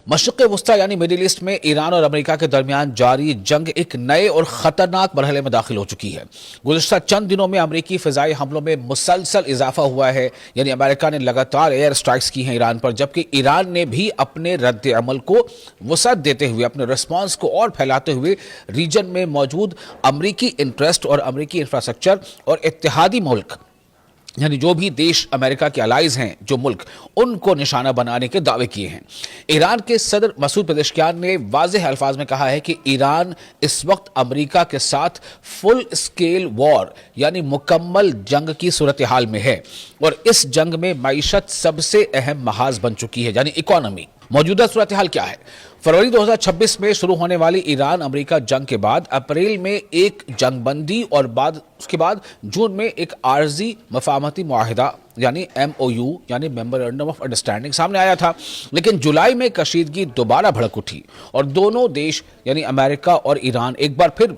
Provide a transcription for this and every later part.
مشرق وسطی یعنی مڈل ایسٹ میں ایران اور امریکہ کے درمیان جاری جنگ ایک نئے اور خطرناک مرحلے میں داخل ہو چکی ہے۔ گزشتہ چند دنوں میں امریکی فضائی حملوں میں مسلسل اضافہ ہوا ہے، یعنی امریکہ نے لگاتار ایئر اسٹرائکس کی ہیں ایران پر، جبکہ ایران نے بھی اپنے رد عمل کو وسعت دیتے ہوئے، اپنے رسپانس کو اور پھیلاتے ہوئے ریجن میں موجود امریکی انٹرسٹ اور امریکی انفراسٹرکچر اور اتحادی ملک، یعنی جو بھی دیش امریکہ کے الائز ہیں، جو ملک، ان کو نشانہ بنانے کے دعوے کیے ہیں۔ ایران کے صدر مسعود پزشکیان نے واضح الفاظ میں کہا ہے کہ ایران اس وقت امریکہ کے ساتھ فل اسکیل وار یعنی مکمل جنگ کی صورتحال میں ہے، اور اس جنگ میں معیشت سب سے اہم محاذ بن چکی ہے، یعنی اکانومی۔ موجودہ صورتحال کیا ہے؟ فروری 2026 میں شروع ہونے والی ایران امریکہ جنگ کے بعد اپریل میں ایک جنگ بندی اور اس کے بعد جون میں ایک عارضی مفاہمتی معاہدہ یعنی MOU یعنی میمورنڈم آف انڈرسٹینڈنگ سامنے آیا تھا، لیکن جولائی میں کشیدگی دوبارہ بھڑک اٹھی اور دونوں دیش یعنی امریکہ اور ایران ایک بار پھر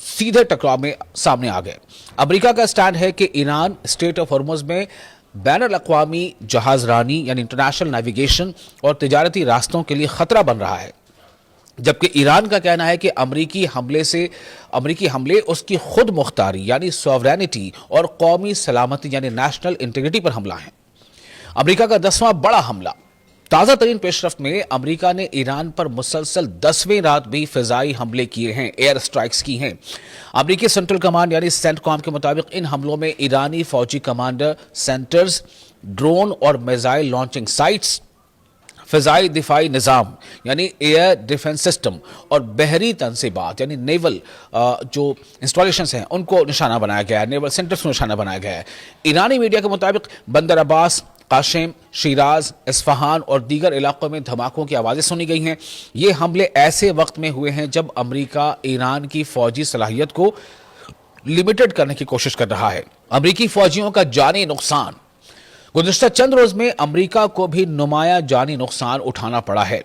سیدھے ٹکراؤ میں سامنے آ گئے۔ امریکہ کا سٹینڈ ہے کہ ایران اسٹریٹ آف ہرمز میں بین الاقوامی جہاز رانی یعنی انٹرنیشنل نیویگیشن اور تجارتی راستوں کے لیے خطرہ بن رہا ہے، جبکہ ایران کا کہنا ہے کہ امریکی حملے اس کی خود مختاری یعنی سوورینٹی اور قومی سلامتی یعنی نیشنل انٹیگریٹی پر حملہ ہیں۔ امریکہ کا 10واں بڑا حملہ۔ تازہ ترین پیش رفت میں امریکہ نے ایران پر مسلسل 10ویں رات بھی فضائی حملے کیے ہیں، ایئر اسٹرائکس کی ہیں۔ امریکی سینٹرل کمانڈ یعنی سینٹ کام کے مطابق ان حملوں میں ایرانی فوجی کمانڈر سینٹرز، ڈرون اور میزائل لانچنگ سائٹس، فضائی دفاعی نظام یعنی ایئر ڈیفنس سسٹم اور بحری تنصیبات یعنی نیول جو انسٹالیشنز ہیں ان کو نشانہ بنایا گیا ہے، نیول سینٹرز کو نشانہ بنایا گیا ہے۔ ایرانی میڈیا کے مطابق بندر عباس، قاشم، شیراز، اصفہان اور دیگر علاقوں میں دھماکوں کی آوازیں سنی گئی ہیں۔ یہ حملے ایسے وقت میں ہوئے ہیں جب امریکہ ایران کی فوجی صلاحیت کو لمیٹڈ کرنے کی کوشش کر رہا ہے۔ امریکی فوجیوں کا جانی نقصان۔ گزشتہ چند روز میں امریکہ کو بھی نمایاں جانی نقصان اٹھانا پڑا ہے۔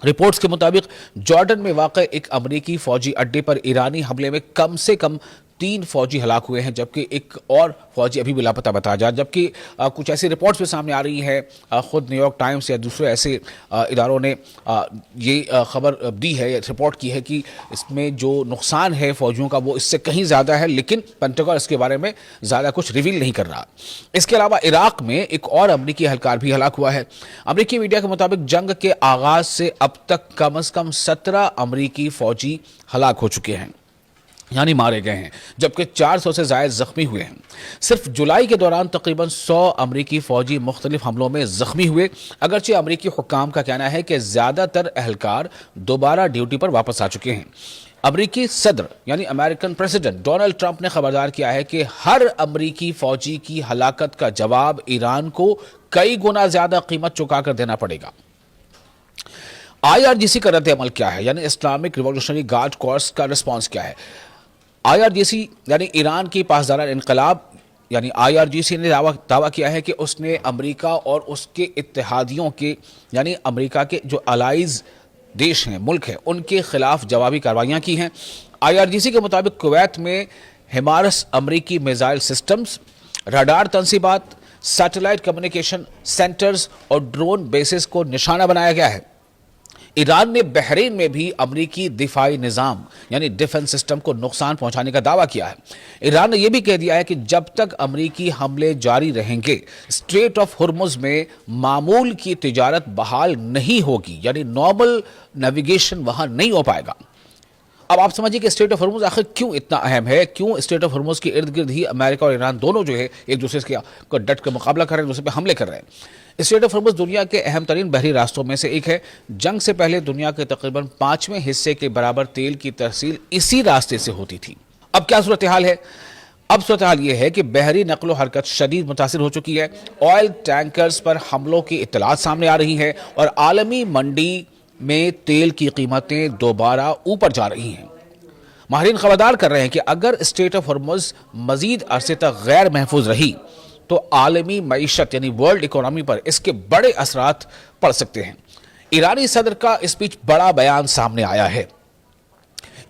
رپورٹس کے مطابق جارڈن میں واقع ایک امریکی فوجی اڈے پر ایرانی حملے میں کم سے کم 3 فوجی ہلاک ہوئے ہیں، جبکہ ایک اور فوجی ابھی بھی لاپتہ بتایا جا، جبکہ کچھ ایسی رپورٹس بھی سامنے آ رہی ہیں، خود نیو یارک ٹائمز یا دوسرے ایسے اداروں نے یہ خبر دی ہے، رپورٹ کی ہے کہ اس میں جو نقصان ہے فوجیوں کا وہ اس سے کہیں زیادہ ہے، لیکن پینٹاگن اس کے بارے میں زیادہ کچھ ریویل نہیں کر رہا۔ اس کے علاوہ عراق میں ایک اور امریکی اہلکار بھی ہلاک ہوا ہے۔ امریکی میڈیا کے مطابق جنگ کے آغاز سے اب تک کم از کم 17 امریکی فوجی ہلاک ہو چکے ہیں، یعنی مارے گئے ہیں، جبکہ 400 سے زائد زخمی ہوئے ہیں۔ صرف جولائی کے دوران تقریباً 100 امریکی فوجی مختلف حملوں میں زخمی ہوئے، اگرچہ امریکی حکام کا کہنا ہے کہ زیادہ تر اہلکار دوبارہ ڈیوٹی پر واپس آ چکے ہیں۔ امریکی صدر یعنی امریکن پریزیڈنٹ ڈونلڈ ٹرمپ نے خبردار کیا ہے کہ ہر امریکی فوجی کی ہلاکت کا جواب ایران کو کئی گنا زیادہ قیمت چکا کر دینا پڑے گا۔ IRGC کا رد عمل کیا ہے، یعنی اسلامک ریولیوشنری گارڈ کورس کا رسپانس کیا ہے؟ IRGC یعنی ایران کی پاسداران انقلاب یعنی IRGC نے دعویٰ کیا ہے کہ اس نے امریکہ اور اس کے اتحادیوں کے یعنی امریکہ کے جو الائز دیش ہیں، ملک ہیں، ان کے خلاف جوابی کارروائیاں کی ہیں۔ IRGC کے مطابق کویت میں ہمارس امریکی میزائل سسٹمز، راڈار تنصیبات، سیٹلائٹ کمیونیکیشن سینٹرز اور ڈرون بیسز کو نشانہ بنایا گیا ہے۔ ایران نے بحرین میں بھی امریکی دفاعی نظام یعنی ڈیفنس سسٹم کو نقصان پہنچانے کا دعویٰ کیا ہے۔ ایران نے یہ بھی کہہ دیا ہے کہ جب تک امریکی حملے جاری رہیں گے، اسٹریٹ آف ہرمز میں معمول کی تجارت بحال نہیں ہوگی، یعنی نارمل نیویگیشن وہاں نہیں ہو پائے گا۔ اب آپ سمجھیں کہ اسٹریٹ آف ہرمز آخر کیوں اتنا اہم ہے، کیوں اسٹریٹ آف ہرمز کے ارد گرد ہی امریکہ اور ایران دونوں جو ہے ایک دوسرے کے ڈٹ کا مقابلہ کر رہے ہیں، دوسرے پہ حملے کر رہے ہیں۔ اسٹریٹ آف ہرمز دنیا کے اہم ترین بحری راستوں میں سے ایک ہے۔ جنگ سے پہلے دنیا کے تقریباً 5ویں حصے کے برابر تیل کی ترسیل اسی راستے سے ہوتی تھی۔ اب کیا صورتحال ہے؟ اب صورتحال یہ ہے کہ بحری نقل و حرکت شدید متاثر ہو چکی ہے، آئل ٹینکرز پر حملوں کی اطلاعات سامنے آ رہی ہیں اور عالمی منڈی میں تیل کی قیمتیں دوبارہ اوپر جا رہی ہیں۔ ماہرین خبردار کر رہے ہیں کہ اگر اسٹریٹ آف ہرمز مزید عرصے تک غیر محفوظ رہی تو عالمی معیشت یعنی ورلڈ اکانومی پر اس کے بڑے اثرات پڑ سکتے ہیں۔ ایرانی صدر کا اس بیچ بڑا بیان سامنے آیا ہے۔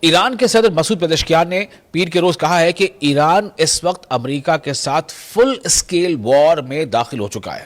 ایران کے صدر مسعود پزشکیان نے پیر کے روز کہا ہے کہ ایران اس وقت امریکہ کے ساتھ فل اسکیل وار میں داخل ہو چکا ہے۔